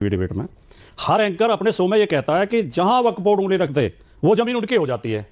Debate में हर anchor अपने show में ये कहता है कि जहां वक्फ बोर्ड उंगली रख दे वो जमीन उनकी हो जाती है।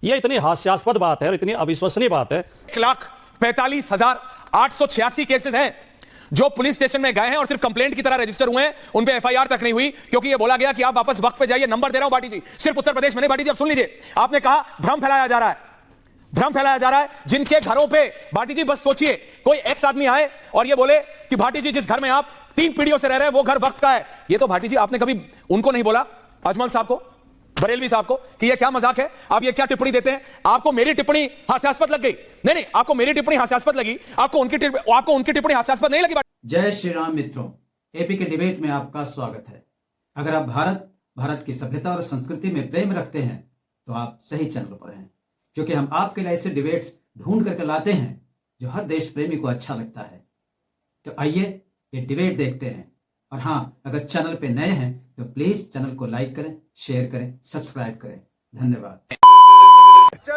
ये इतनी हास्यास्पद बात है और इतनी अविश्वसनीय बात है। 1,45,886 केसेस हैं जो पुलिस स्टेशन में गए हैं और सिर्फ कंप्लेंट की तरह रजिस्टर हुए हैं, उन पे एफआईआर तक नहीं हुई क्योंकि ये बोला गया कि आप वापस वक्फ पे जाइए। नंबर दे रहा हूं भाटी जी, सिर्फ उत्तर प्रदेश में नहीं भाटी जी, अब सुन लीजिए। आपने कहा भ्रम फैलाया जा रहा है, भ्रम फैलाया जा रहा है। जिनके घरों पे भाटी जी, बस सोचिए कोई एक्स आदमी आए और ये बोले कि भाटी जी जिस घर में आप 3 पीढ़ियों से रह रहे हैं वो घर वक्फ का है। ये तो भाटी जी आपने कभी उनको नहीं बोला, अजमल साहब को, बरेलवी साहब को, कि ये क्या मजाक है, आप ये क्या टिप्पणी देते हैं। आपको मेरी टिप्पणी हास्यास्पद लग गई? नहीं, आपको मेरी टिप्पणी हास्यास्पद लगी, आपको उनकी टिप्पणी हास्यास्पद नहीं लगी। जय श्री राम मित्रों, एपी के डिबेट में आपका स्वागत है। अगर आप भारत की सभ्यता और संस्कृति में प्रेम रखते हैं तो आप सही चैनल पर हैं, क्योंकि हम आपके लिए ऐसे डिबेट्स ढूंढ करके लाते हैं जो हर देश प्रेमी को अच्छा लगता है। तो आइए ये डिबेट देखते हैं। और हाँ, अगर चैनल पे नए हैं तो प्लीज चैनल को लाइक करें, शेयर करें, सब्सक्राइब करें। धन्यवाद।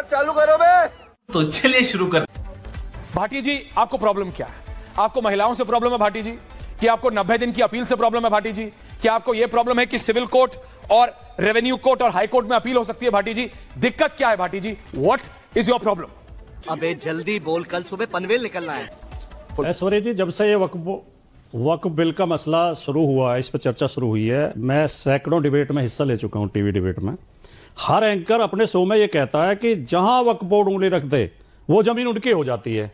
चालू करो बे। तो चलिए शुरू कर। भाटी जी आपको प्रॉब्लम क्या है? आपको महिलाओं से प्रॉब्लम है भाटी जी? कि आपको 90 दिन की अपील से प्रॉब्लम है भाटी जी? कि आपको यह प्रॉब्लम है कि सिविल कोर्ट और रेवेन्यू कोर्ट और हाई कोर्ट में अपील हो सकती है भाटी जी? दिक्कत क्या है Bhati ji? What is your problem? अबे जल्दी बोल, कल सुबह पनवेल निकलना है। ऐश्वर्या जी, जब से ये वक्फ बिल का मसला शुरू हुआ है, इस पर चर्चा शुरू हुई है, मैं सैकड़ों डिबेट में हिस्सा ले चुका हूं, टीवी डिबेट में। हर एंकर अपने शो में ये कहता है कि जहां वक्फ बोर्ड उंगली रख दे वो जमीन उनकी हो जाती है।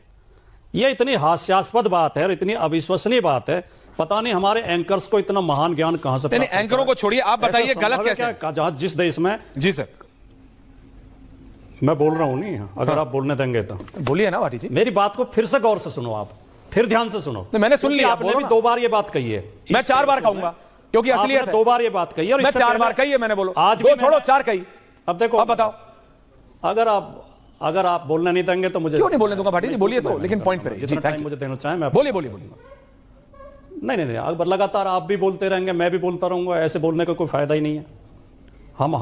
ये इतनी हास्यास्पद बात है और इतनी अविश्वसनीय बात है। पता नहीं हमारे एंकर्स को इतना महान ज्ञान कहां से नहीं, एंकरों को छोड़िए, आप बताइए गलत कैसे है? जहां जिस देश में, जी सर मैं बोल रहा हूं, नहीं अगर आप बोलने देंगे तो बोलिए ना भाटी जी। मेरी बात को फिर से गौर से सुनो, आप फिर ध्यान से सुनो। मैंने सुन लिया, आपने भी 2 बार ये बात कही है, मैं 4 बार कहूंगा क्योंकि असलियत है। 2 बार ये बात कही है और मैं 4 बार कही है, मैंने बोलो आज 2 छोड़ो 4 कही। अब देखो, अब बताओ। अगर आप बोलने नहीं देंगे तो मुझे क्यों नहीं बोलने दूंगा भाटी जी? बोलिए तो, लेकिन पॉइंट पे रहिए। जितना टाइम मुझे देना चाहे मैं बोलिए। नहीं, अगर लगातार आप भी बोलते रहेंगे, मैं भी बोलता रहूंगा, ऐसे बोलने का कोई फायदा ही नहीं है। हम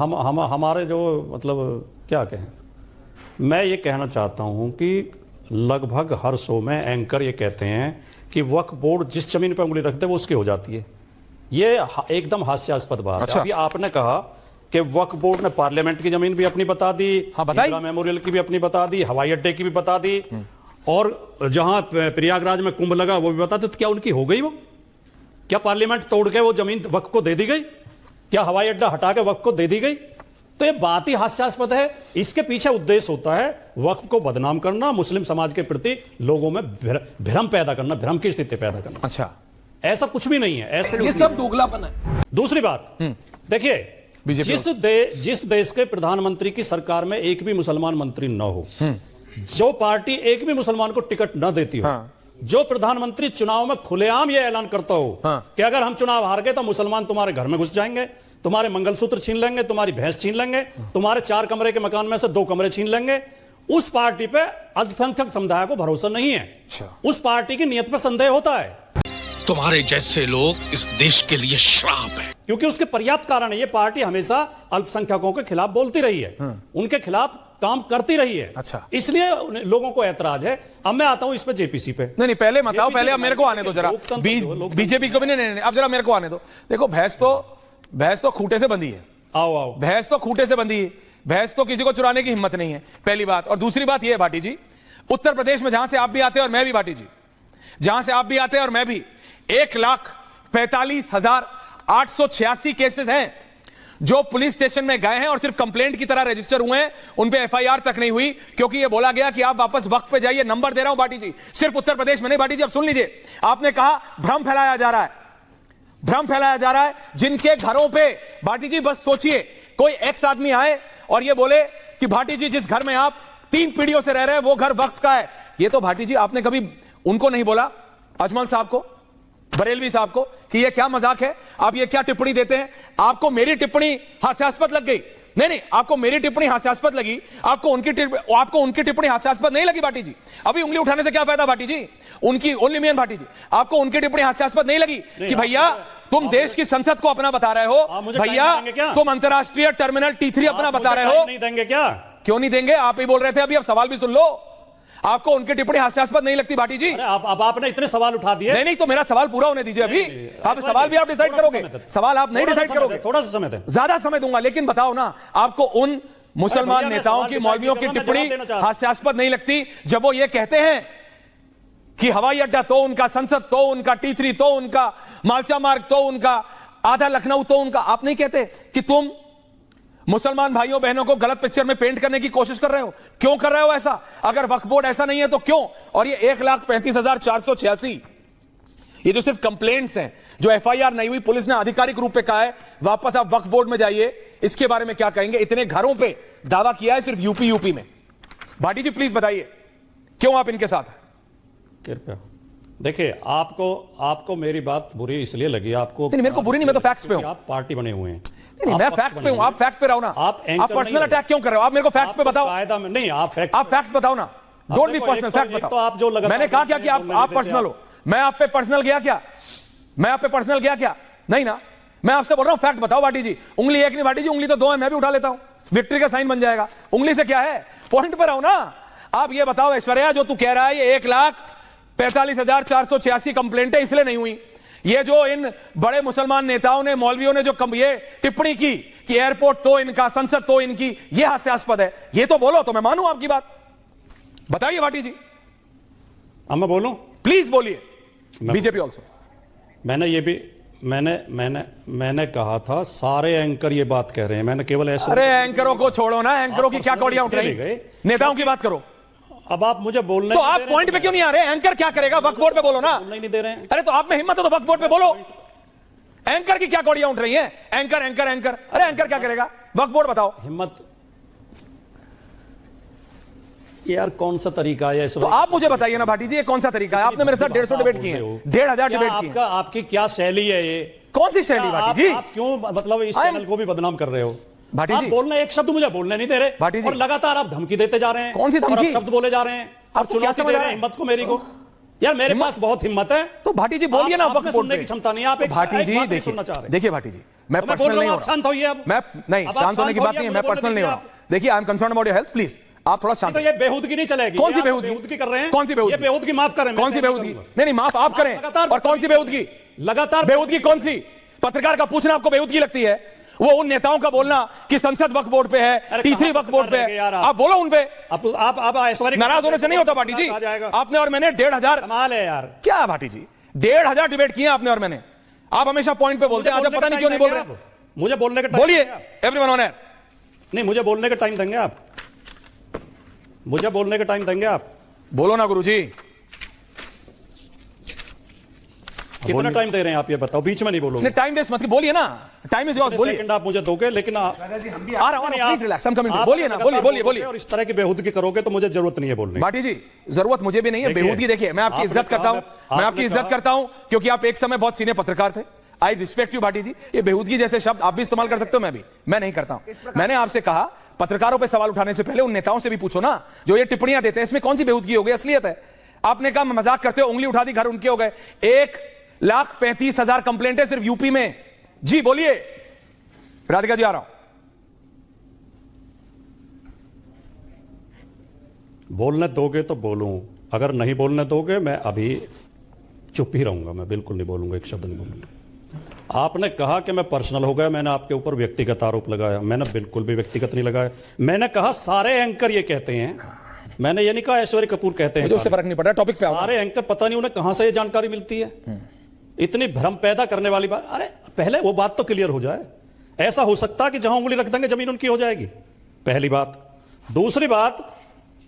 हमारे जो मतलब क्या कहें, मैं ये कहना चाहता हूं कि लगभग हर शो में एंकर ये कहते हैं कि वक्फ बोर्ड जिस जमीन पर उंगली रखते वो उसकी हो जाती है। ये एकदम हास्यास्पद बात है। अभी आपने कहा कि वक्फ बोर्ड ने पार्लियामेंट की जमीन भी अपनी बता दी, इंदिरा मेमोरियल की भी अपनी बता दी, हवाई अड्डे की भी बता दी, और जहां प्रयागराज में कुंभ लगा वो भी बता दी। तो क्या उनकी हो गई? वो क्या पार्लियामेंट तोड़ के वो जमीन वक्फ को दे दी गई? क्या हवाई अड्डा हटा के वक्फ को दे दी गई? तो ये बात ही हास्यास्पद है। इसके पीछे उद्देश्य होता है वक्फ को बदनाम करना, मुस्लिम समाज के प्रति लोगों में भ्रम पैदा करना, भ्रम की स्थिति पैदा करना। अच्छा, ऐसा कुछ भी नहीं है, ऐसे ये सब दोगलापन है। दूसरी बात, देखिए, जिस देश के प्रधानमंत्री की सरकार में एक भी मुसलमान मंत्री न हो, जो पार्टी एक भी मुसलमान को टिकट न देती हो, जो प्रधानमंत्री चुनाव में खुलेआम यह ऐलान करता हो कि अगर हम चुनाव हार गए तो मुसलमान तुम्हारे घर में घुस जाएंगे, तुम्हारे मंगलसूत्र छीन लेंगे, तुम्हारी भैंस छीन लेंगे, तुम्हारे 4 कमरे के मकान में से 2 कमरे छीन लेंगे, उस पार्टी पे अल्पसंख्यक समुदाय को भरोसा नहीं है। उस पार्टी की नियत पे संदेह होता है। तुम्हारे जैसे लोग इस देश के लिए श्राप है, क्योंकि उसके पर्याप्त कारण है। ये पार्टी हमेशा अल्पसंख्यकों के खिलाफ बोलती रही है, उनके खिलाफ काम करती रही है। अच्छा, इसलिए लोगों को ऐतराज है। अब मैं आता हूं इस पे जेपीसी पे। नहीं, पहले मत आओ, पहले अब मेरे को आने दो जरा। बीजेपी को भी नहीं, अब जरा मेरे को आने दो। देखो, भैंस तो खूंटे से बंधी है। आओ, भैंस तो खूंटे से बंधी है। भैंस तो किसी को चुराने की हिम्मत नहीं है, पहली बात। और दूसरी बात यह है भाटी जी, उत्तर प्रदेश में जहां से आप भी आते हैं और मैं भी भाटी जी, जहां से आप भी आते हैं और मैं भी, 1,45,886 केसेस हैं जो पुलिस स्टेशन में गए हैं और सिर्फ कंप्लेंट की तरह रजिस्टर हुए हैं, उन पे एफआईआर तक नहीं हुई क्योंकि यह बोला गया कि आप वापस वक्फ पे जाइए। नंबर दे रहा हूं भाटी जी, सिर्फ उत्तर प्रदेश में नहीं भाटी जी, अब सुन लीजिए। आपने कहा भ्रम फैलाया जा रहा है, भ्रम फैलाया जा रहा है। जिनके घरों पे भाटी जी, बस सोचिए कोई एक्स आदमी आए और यह बोले कि भाटी जी जिस घर में आप 3 पीढ़ियों से रह रहे हैं वो घर वक्फ का है। यह तो भाटी जी आपने कभी उनको नहीं बोला, अजमल साहब को, बरेलवी साहब को, कि ये क्या मजाक है, आप ये क्या टिप्पणी देते हैं। आपको मेरी टिप्पणी हास्यास्पद लग गई? नहीं, आपको मेरी टिप्पणी हास्यास्पद लगी, आपको उनकी टिप्पणी हास्यास्पद नहीं लगी भाटी जी। अभी उंगली उठाने से क्या फायदा भाटी जी? उनकी ओनली मैन भाटी जी, आपको उनकी टिप्पणी हास्यास्पद नहीं लगी कि भैया तुम देश की संसद को अपना बता रहे हो, भैया तुम अंतरराष्ट्रीय टर्मिनल T3 अपना बता रहे हो? नहीं देंगे क्या? क्यों नहीं देंगे? आप ही बोल रहे थे अभी, अब सवाल भी सुन लो। आपको उनकी टिप्पणी हास्यास्पद नहीं लगती भाटी जी? अरे अब आपने इतने सवाल उठा दिए। नहीं तो मेरा सवाल पूरा होने दीजिए अभी। आप सवाल भी आप डिसाइड करोगे, सवाल आप नहीं डिसाइड करोगे। थोड़ा सा समय दें। ज्यादा समय दूंगा, लेकिन बताओ ना, आपको उन मुसलमान नेताओं की, मौलवियों की टिप्पणी हास्यास्पद नहीं लगती जब वो ये कहते हैं कि हवाई अड्डा तो उनका, संसद तो उनका, T3 तो उनका, मालचा मार्ग तो उनका, आधा लखनऊ तो उनका? आप नहीं कहते कि तुम मुसलमान भाइयों बहनों को गलत पिक्चर में पेंट करने की कोशिश कर रहे हो? क्यों कर रहे हो ऐसा? अगर वक्फ बोर्ड ऐसा नहीं है तो क्यों? और ये 1,35,486 ये जो सिर्फ कंप्लेंट्स हैं, जो FIR नहीं हुई, पुलिस ने आधिकारिक रूप पे कहा है वापस आप वक्फ बोर्ड में जाइए, इसके बारे में क्या कहेंगे? इतने घरों पे दावा किया है सिर्फ यूपी में। भाटी जी प्लीज बताइए क्यों आप इनके साथ हैं? कृपया देखिए, आपको मेरी बात बुरी इसलिए लगी, आपको नहीं, मेरे को बुरी नहीं, मैं तो फैक्ट्स पे हूं। आप पार्टी बने हुए हैं। नहीं, मैं फैक्ट पे हूं, आप फैक्ट पे रहो ना। आप पर्सनल अटैक क्यों कर रहे हो? आप मेरे को फैक्ट्स पे बताओ। कायदा में नहीं, आप फैक्ट बताओ ना, डोंट बी पर्सनल, फैक्ट बताओ। तो आप जो लगातार मैंने कहा क्या कि आप पर्सनल हो? मैं आप पे पर्सनल गया क्या? मैं आप पे पर्सनल गया क्या? नहीं ना, मैं आपसे बोल रहा हूं फैक्ट बताओ। भाटी जी, उंगली एक नहीं भाटी जी, उंगली तो 2 है, मैं भी उठा लेता हूं, विक्ट्री का साइन बन जाएगा। उंगली से क्या है? पॉइंट पे रहो ना। आप ये बताओ ऐश्वर्या, जो तू कह रहा है ये 1,45,486 कंप्लेंटें इसलिए नहीं हुई, ये जो इन बड़े मुसलमान नेताओं ने, मौलवियों ने जो ये टिप्पणी की कि एयरपोर्ट तो इनका, संसद तो इनकी, ये हास्यास्पद है, ये तो बोलो तो मैं मानूं आपकी बात। बताइए भाटी जी। अब मैं बोलूं? प्लीज बोलिए। BJP also. मैंने ये भी मैंने कहा था सारे एंकर ये बात कह रहे हैं, मैंने केवल ऐसा। अरे एंकरों को छोड़ो ना, एंकरों की क्या कौड़ियां उठ रही हैं? नेताओं की बात करो। अब आप मुझे बोलने तो आप पॉइंट पे क्यों नहीं आ रहे? एंकर क्या करेगा? वक्फ बोर्ड पे बोलो ना। नहीं दे रहे हैं। अरे तो आप में हिम्मत हो तो वक्फ बोर्ड पे बोलो। एंकर की क्या कौड़ियां उठ रही हैं? एंकर एंकर एंकर, अरे एंकर क्या करेगा? वक्फ बोर्ड बताओ। हिम्मत यार, कौन सा तरीका है? तो आप मुझे बताइए ना भाटी जी, ये कौन सा तरीका है? आपने मेरे साथ 150 डिबेट किए हैं, 1,500 डिबेट किए। आपकी क्या शैली है ये? कौन सी शैली भाटी जी? आप क्यों मतलब इस चैनल को भी बदनाम कर रहे हो? भाटी आप जी, बोलना, एक शब्द मुझे बोलने नहीं दे रहे भाटी जी, और लगातार आप धमकी देते जा रहे हैं। कौन सी धमकी? शब्द बोले जा रहे हैं, आप चुनौती दे रहे हैं हिम्मत को, मेरी को। यार मेरे पास बहुत हिम्मत है। तो भाटी जी बोलिए ना, वक्फ बोर्ड सुनने की क्षमता नहीं है। आप भाटी जी देखिए भाटी जी, मैं पर्सनल नहीं हूं। शांत होइए अब। मैं नहीं, शांत होने की बात नहीं है, मैं पर्सनल नहीं हूं। देखिए, I am concerned about your health, please आप थोड़ा शांत। तो ये बेहूदगी नहीं चलेगी। कौन सी बेहूदगी? बेहूदगी कर रहे हैं? कौन सी बेहूदगी? ये बेहूदगी माफ करें। कौन सी बेहूदगी? नहीं माफ आप करें। और कौन सी बेहूदगी? लगातार बेहूदगी कौन सी? पत्रकार का पूछना आपको बेहूदगी लगती है? वो उन नेताओं का बोलना कि संसद वक्फ बोर्ड पे है, T3 वक्फ बोर्ड पे है, आप बोलो उन पे। आप ऐश्वर्या नाराज होने से नहीं होता भाटी जी। आपने और मैंने 1,500, कमाल है यार। क्या भाटी जी, 1,500 डिबेट किए आपने और मैंने। आप हमेशा पॉइंट पे बोलते हैं, आज पता नहीं क्यों नहीं बोल रहे। मुझे बोलने का टाइम बोलिए, एवरीवन ऑन एयर। नहीं, मुझे बोलने का टाइम देंगे आप? मुझे बोलने का टाइम देंगे आप? बोलो ना गुरुजी। कितना टाइम दे रहे हैं आप, ये बताओ, बीच में नहीं बोलोगे। नहीं, टाइम वेस्ट मत बोलिए ना, टाइम इज योर्स। बोलिए। सेकंड आप मुझे दोगे, लेकिन आ रहा हूं, प्लीज रिलैक्स, हम कमिंग। बोलिए ना, बोलिए। और इस तरह की बेहूदगी करोगे तो मुझे जरूरत नहीं है बोलने की। भाटी जी, जरूरत मुझे भी नहीं है बेहूदगी। देखिए, मैं आपकी इज्जत करता हूं, क्योंकि आप एक समय बहुत सीनियर पत्रकार थे। आई रिस्पेक्ट यू भाटी जी। ये बेहूदगी जैसे शब्द आप भी इस्तेमाल कर सकते हो, मैं नहीं करता हूं। मैंने आपसे कहा पत्रकारों पे सवाल उठाने से पहले उन नेताओं से भी पूछो ना जो ये टिप्पणियां देते हैं, इसमें कौन सी बेहूदगी हो गई, असलियत है। आपने कहा मजाक करते हो, उंगली उठा दी, घर उनके हो गए। 1,35,000 कंप्लेंटें सिर्फ यूपी में। जी बोलिए राधिका जी, आ रहा हूं। बोलने दोगे तो बोलूं, अगर नहीं बोलने दोगे मैं अभी चुप ही रहूंगा, मैं बिल्कुल नहीं बोलूंगा, एक शब्द नहीं बोलूंगा। आपने कहा कि मैं पर्सनल हो गया, मैंने आपके ऊपर व्यक्तिगत आरोप लगाया। मैंने बिल्कुल भी व्यक्तिगत नहीं लगाया। मैंने कहा सारे एंकर ये कहते हैं, मैंने ये नहीं कहा ऐश्वर्या कपूर कहते हैं। मुझे उससे फर्क नहीं पड़ा, टॉपिक पे आओ। सारे एंकर, पता नहीं उन्हें कहां से ये जानकारी मिलती है, इतनी भ्रम पैदा करने वाली बात। अरे पहले वो बात तो क्लियर हो जाए। ऐसा हो सकता है कि जहां उंगली रख देंगे जमीन उनकी हो जाएगी, पहली बात। दूसरी बात,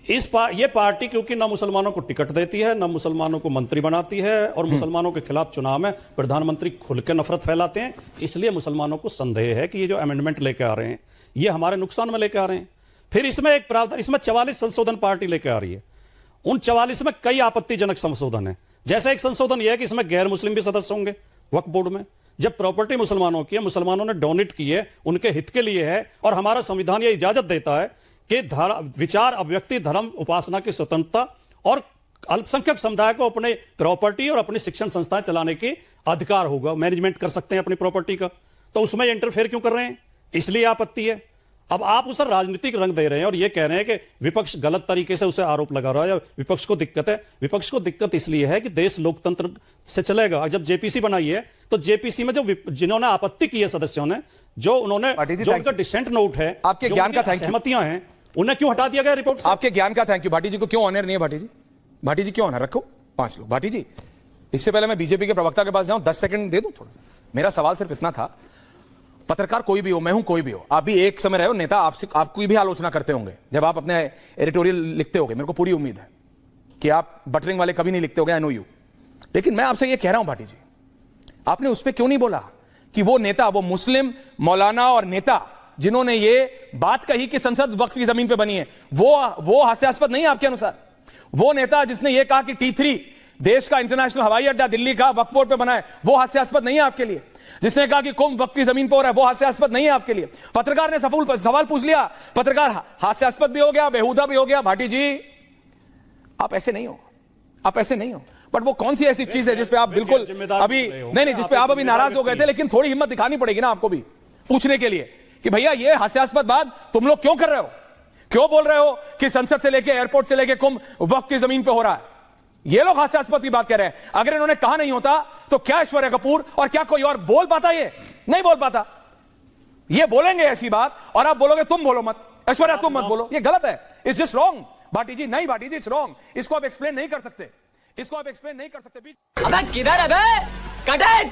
ये पार्टी क्योंकि न मुसलमानों को टिकट देती है, न मुसलमानों को मंत्री बनाती है, और मुसलमानों के खिलाफ चुनाव में प्रधानमंत्री खुल के नफरत फैलाते हैं, इसलिए मुसलमानों को संदेह है कि ये जो अमेंडमेंट लेके आ रहे हैं ये हमारे नुकसान में लेके आ रहे हैं। फिर इसमें एक प्रावधान, इसमें 44 संशोधन पार्टी लेके आ रही है। उन 44 में कई आपत्तिजनक संशोधन है। जैसे एक संशोधन यह है कि इसमें गैर मुस्लिम भी सदस्य होंगे वक्फ बोर्ड में। जब प्रॉपर्टी मुसलमानों की है, मुसलमानों ने डोनेट की है, उनके हित के लिए है, और हमारा संविधान यह इजाजत देता है कि विचार, अभिव्यक्ति, धर्म, उपासना की स्वतंत्रता और अल्पसंख्यक समुदाय को अपने प्रॉपर्टी और अपनी शिक्षण संस्थाएं चलाने के अधिकार होगा, मैनेजमेंट कर सकते हैं अपनी प्रॉपर्टी का। तो उसमें इंटरफेयर क्यों कर रहे हैं, इसलिए आपत्ति है। अब आप उसे राजनीतिक रंग दे रहे हैं और ये कह रहे हैं कि विपक्ष गलत तरीके से उसे आरोप लगा रहा है या विपक्ष को दिक्कत है। विपक्ष को दिक्कत इसलिए है कि देश लोकतंत्र से चलेगा। जब जेपीसी बनाई है तो जेपीसी में जो जिन्होंने आपत्ति की है सदस्यों ने, जो उन्होंने जो उनका डिसेंट नोट है, आपके ज्ञान का थैंक यू, सहमतियां हैं, उन्हें क्यों हटा दिया गया रिपोर्ट से? आपके ज्ञान का थैंक यू। भाटी जी को क्यों ऑनर नहीं है? भाटी जी, भाटी जी क्यों ऑनर? रखो 5 लोग। भाटी जी, इससे पहले मैं बीजेपी के प्रवक्ता के पास जाऊं, 10 सेकंड दे दूं थोड़ा सा। मेरा सवाल सिर्फ इतना था, पत्रकार कोई भी हो, मैं हूं कोई भी हो, आप भी एक समय रहे हो नेता, आपसे आपकी भी आलोचना करते होंगे जब आप अपने एडिटोरियल लिखते होंगे, मेरे को पूरी उम्मीद है कि आप बटरिंग वाले कभी नहीं लिखते होंगे, आई नो यू। लेकिन मैं आपसे ये कह रहा हूं भाटी जी, आपने उस पर क्यों नहीं बोला कि वो नेता, वो मुस्लिम मौलाना और नेता जिन्होंने ये बात कही कि संसद वक्फ की जमीन पे बनी है, वो हास्यास्पद नहीं है आपके अनुसार? वो नेता जिसने ये कहा कि T3 देश का इंटरनेशनल हवाई अड्डा दिल्ली का वक्फ बोर्ड पे बना है, वो हास्यास्पद नहीं है आपके लिए? जिसने कहा कि कुंभ वक्फ की जमीन पर हो रहा है, वो हास्यास्पद नहीं है आपके लिए? पत्रकार ने सवाल पूछ लिया, पत्रकार हास्यास्पद भी हो गया, बेहुदा भी हो गया। भाटी जी, आप ऐसे नहीं हो, आप ऐसे नहीं हो। बट वो कौन सी ऐसी चीज है जिसपे आप बिल्कुल अभी नहीं, जिसपे आप अभी नाराज हो गए थे, लेकिन थोड़ी हिम्मत दिखानी पड़ेगी ना आपको भी पूछने के लिए कि भैया ये हास्यास्पद बात तुम लोग क्यों कर रहे हो? क्यों बोल रहे हो कि संसद से लेके एयरपोर्ट से लेके कुंभ वक्फ की जमीन पे हो रहा है? ये लोग हास्यास्पद की बात कर रहे हैं। अगर इन्होंने कहा नहीं होता तो क्या ऐश्वर्या कपूर और क्या कोई और बोल पाता? ये नहीं बोल पाता। ये बोलेंगे ऐसी बात और आप बोलोगे तुम बोलो मत, ऐश्वर्या तुम मत बोलो, ये गलत है। इट्स जस्ट रॉन्ग भाटी जी। नहीं भाटी जी, इट्स रॉन्ग। इसको आप एक्सप्लेन नहीं कर सकते, इसको आप एक्सप्लेन नहीं कर सकते। अबे किधर है बे? Cut it.